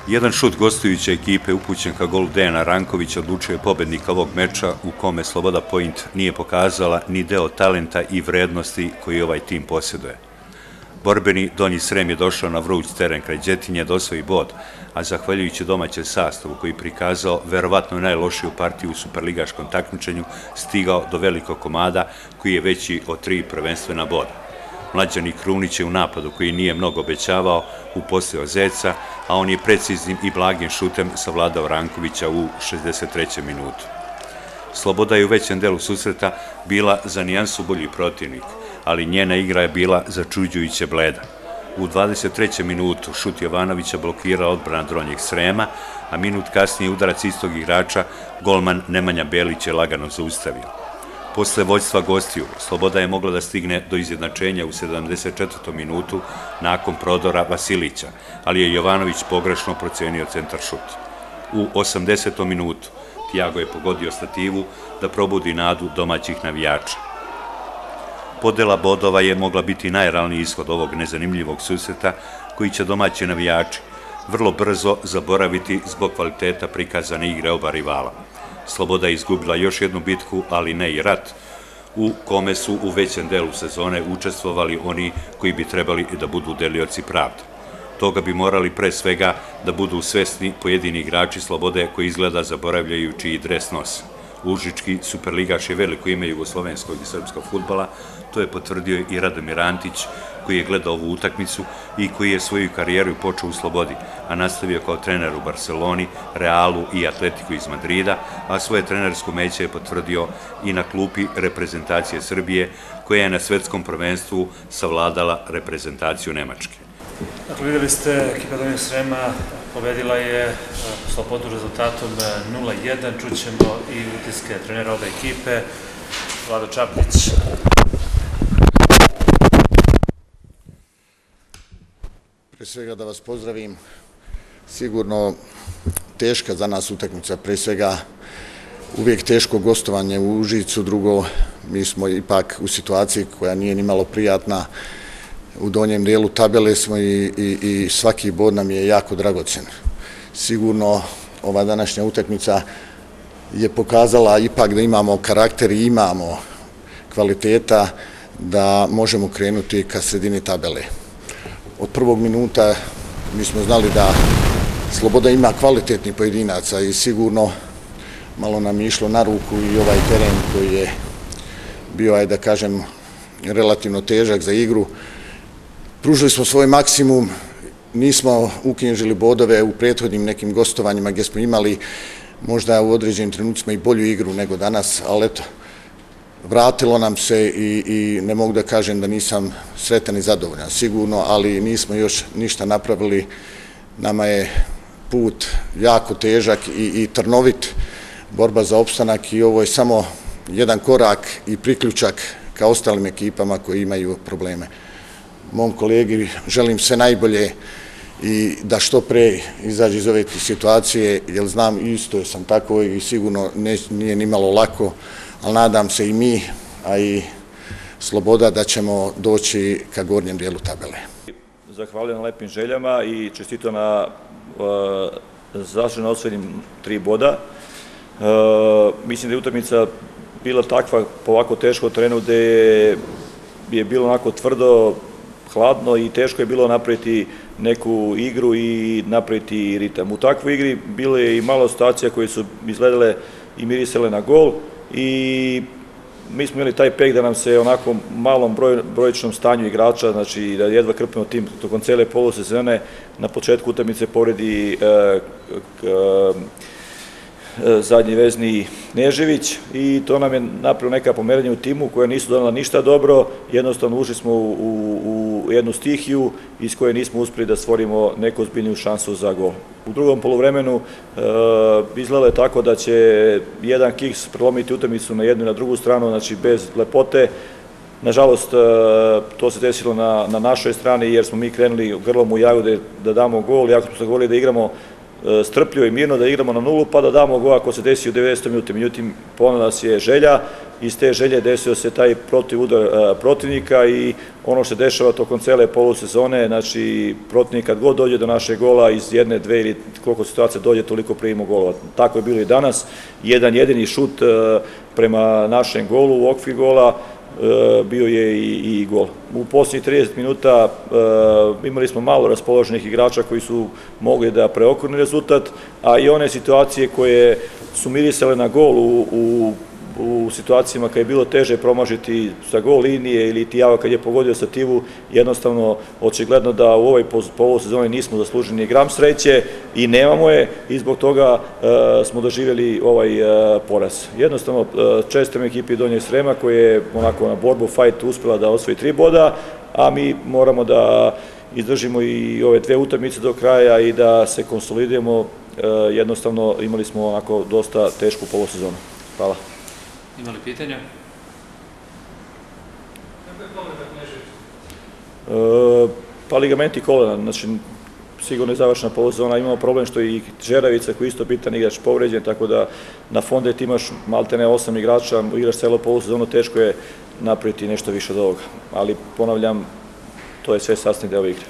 Jedan šut gostujuće ekipe upućen ka golu Dejana Rankovića odlučio je pobednika ovog meča u kome Sloboda Point nije pokazala ni deo talenta i vrednosti koji ovaj tim posjeduje. Borbeni Donji Srem je došao na vruć teren kraj Đetinje da osvoji bod, a zahvaljujući domaćem sastavu koji je prikazao verovatno najlošiju partiju u superligaškom takmičenju, stigao do velikog komada koji je veći od 3 prvenstvena boda. Mlađani Krunić je u napadu koji nije mnogo obećavao uposlio Zeca, a on je preciznim i blagim šutem savladao Rankovića u 63. minutu. Sloboda je u većem delu susreta bila za nijansu bolji protivnik, ali njena igra je bila začuđujuće bleda. U 23. minutu šut Jovanovića blokirao odbrana Donjeg Srema, a minut kasnije udarac istog igrača golman Nemanja Belić je lagano zaustavio. Posle vođstva gostiju, Sloboda je mogla da stigne do izjednačenja u 74. minutu nakon prodora Vasilića, ali je Jovanović pogrešno procenio centar šut. U 80. minutu Tiago je pogodio stativu da probudi nadu domaćih navijača. Podela bodova je mogla biti najrealniji ishod ovog nezanimljivog susreta koji će domaći navijači vrlo brzo zaboraviti zbog kvaliteta prikazane igre oba rivala. Sloboda je izgubila još jednu bitku, ali ne i rat, u kome su u većem delu sezone učestvovali oni koji bi trebali da budu delioci pravde. Toga bi morali pre svega da budu svesni pojedini igrači Slobode koji izgleda zaboravljaju čiji dres nose. Užički superligaš je veliko ime jugoslovenskog i srpskog fudbala, to je potvrdio i Radomir Antić koji je gledao ovu utakmicu i koji je svoju karijeru počeo u Slobodi, a nastavio kao trener u Barceloni, Realu i Atletiku iz Madrida, a svoje trenersko umeće je potvrdio i na klupi reprezentacije Srbije, koja je na svetskom prvenstvu savladala reprezentaciju Nemačke. Dakle, videli ste, ekipa Donjeg Srema pobedila je Slobodu rezultatom 0:1. Čućemo i utiske trenera obe ekipe, Vlado Čaplić. Pre svega da vas pozdravim, sigurno teška za nas utakmica, pre svega uvijek teško gostovanje u Užicu, drugo mi smo ipak u situaciji koja nije ni malo prijatna, u donjem dijelu tabele smo i svaki bod nam je jako dragocen. Sigurno ova današnja utakmica je pokazala ipak da imamo karakter i imamo kvaliteta da možemo krenuti ka sredini tabele. Od prvog minuta mi smo znali da Sloboda ima kvalitetnih pojedinaca i sigurno malo nam je išlo na ruku i ovaj teren koji je bio, da kažem, relativno težak za igru. Pružili smo svoj maksimum, nismo uknjižili bodove u prethodnim nekim gostovanjima gdje smo imali možda u određenim trenucima i bolju igru nego danas, ali eto, vratilo nam se i ne mogu da kažem da nisam sretan i zadovoljan, sigurno, ali nismo još ništa napravili. Nama je put jako težak i trnovit, borba za opstanak i ovo je samo jedan korak i priključak ka ostalim ekipama koji imaju probleme. Mom kolegi želim sve najbolje i da što pre izađe iz ove situacije, jer znam isto sam tako i sigurno nije ni malo lako, ali nadam se i mi, a i Sloboda da ćemo doći ka gornjem dijelu tabele. Zahvaljujem na lepim željama i čestito na zasluženo osvojenim 3 boda. Mislim da je utakmica bila takva po ovako teškom terenu gde je bilo onako tvrdo, hladno i teško je bilo napraviti neku igru i napraviti ritam. U takvoj igri bilo je i malo situacija koje su izgledale i mirisale na gol i mi smo imali taj pek da nam se onako malom brojičnom stanju igrača, znači da jedva krpimo tim tokom cele polusezone, na početku utakmice povredi zadnji vezni Nežević i to nam je napravilo neka pomeranja u timu koja nisu donela ništa dobro, jednostavno ušli smo u jednu stihiju iz koje nismo uspeli da stvorimo neku ozbiljniju šansu za gol. U drugom poluvremenu izgledalo je tako da će jedan kiks prelomiti utakmicu na jednu i na drugu stranu, znači bez lepote. Nažalost, to se desilo na našoj strani jer smo mi krenuli grlom u jagode da damo gol, jako smo se govorili da igramo strpljivo i mirno, da igramo na nulu pa da damo gol ako se desi u 90. minuti. Međutim, ponovno nas je želja iz te želje desio se taj protivudar protivnika i ono što se dešava tokom cele polusezone, znači protivnik kad god dođe do našeg gola iz jedne, dve ili koliko situacija dođe, toliko primimo golova. Tako je bilo i danas, jedan jedini šut prema našem golu, u okvir gola, bio je i gol. U posljednjih 30 minuta imali smo malo raspoloženih igrača koji su mogli da preokrenu rezultat, a i one situacije koje su mirisale na gol u situacijama kad je bilo teže promažiti sa gol linije ili Tijava kad je pogodio stativu, jednostavno očigledno da u ovoj polusezoni nismo zaslužili ni gram sreće i nemamo je i zbog toga smo doživjeli ovaj poraz. Jednostavno čestitam ekipi Donjeg Srema koja je onako na borbu, fajt uspela da osvoji 3 boda, a mi moramo da izdržimo i ove 2 utakmice do kraja i da se konsolidujemo. Jednostavno imali smo onako dosta tešku polusezonu. Hvala. Ima li pitanja? Pa ligamenti kolena, znači sigurno je završena polusezona, imamo problem što je i Žeravica koji je isto bitan igrač povređen, tako da na Fonde ti imaš maltene 8 igrača, igraš celo polusezonu, teško je napraviti nešto više od ovoga, ali ponavljam, to je sve sastavni deo igre.